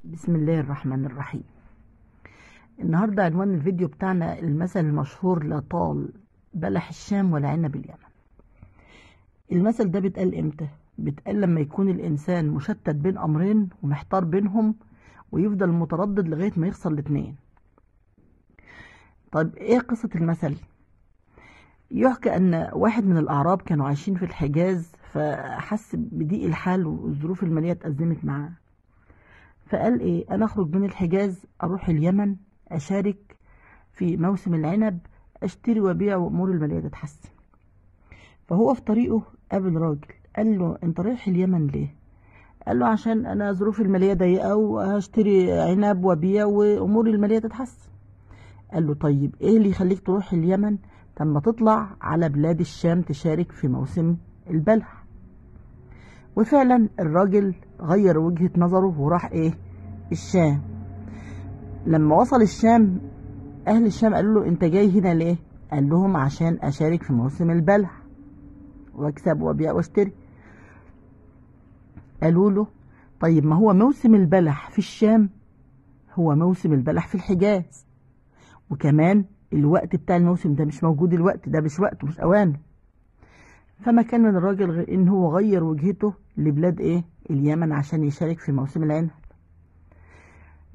بسم الله الرحمن الرحيم. النهاردة عنوان الفيديو بتاعنا المثل المشهور: لا طال بلح الشام ولا عنب اليمن. المثل ده بيتقال امتى؟ بيتقال لما يكون الانسان مشتت بين امرين ومحتار بينهم ويفضل متردد لغاية ما يخسر الاتنين. طيب ايه قصة المثل؟ يحكى ان واحد من الاعراب كانوا عايشين في الحجاز، فحس بضيق الحال والظروف المالية اتأزمت معاه، فقال ايه: انا اخرج من الحجاز اروح اليمن اشارك في موسم العنب، اشتري وابيع وامور الماليه تتحسن. فهو في طريقه قابل راجل قال له: انت رايح اليمن ليه؟ قال له: عشان انا ظروفي الماليه ضيقه وهشتري عنب وابيع واموري الماليه تتحسن. قال له: طيب ايه اللي يخليك تروح اليمن؟ طب ما تطلع على بلاد الشام تشارك في موسم البلح. وفعلا الراجل غير وجهة نظره وراح ايه؟ الشام. لما وصل الشام، اهل الشام قالوا له: انت جاي هنا ليه؟ قال لهم: عشان اشارك في موسم البلح واكسب وابيع واشتري. قالوا له: طيب ما هو موسم البلح في الشام هو موسم البلح في الحجاز، وكمان الوقت بتاع الموسم ده مش موجود، الوقت ده مش وقته، مش اوانه. فما كان من الراجل غير ان هو غير وجهته لبلاد ايه؟ اليمن، عشان يشارك في موسم العنب.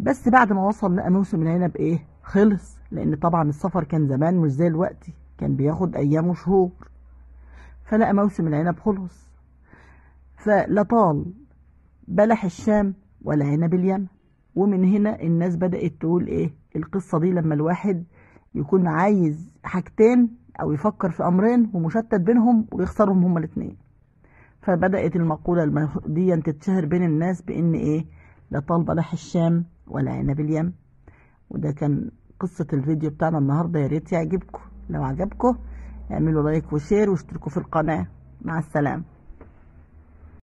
بس بعد ما وصل لقى موسم العنب ايه؟ خلص، لان طبعا السفر كان زمان مش زي الوقت، كان بياخد ايام وشهور. فلقى موسم العنب خلص، فلا طال بلح الشام ولا عنب اليمن. ومن هنا الناس بدأت تقول ايه القصة دي: لما الواحد يكون عايز حاجتين او يفكر في امرين ومشتت بينهم ويخسرهم هما الاتنين. فبدأت المقولة دي تتشهر بين الناس بان ايه: لا طال بلح الشام ولا عنب اليمن. وده كان قصة الفيديو بتاعنا النهاردة. يا ريت يعجبكم. لو عجبكم اعملوا لايك وشير واشتركوا في القناة. مع السلامة.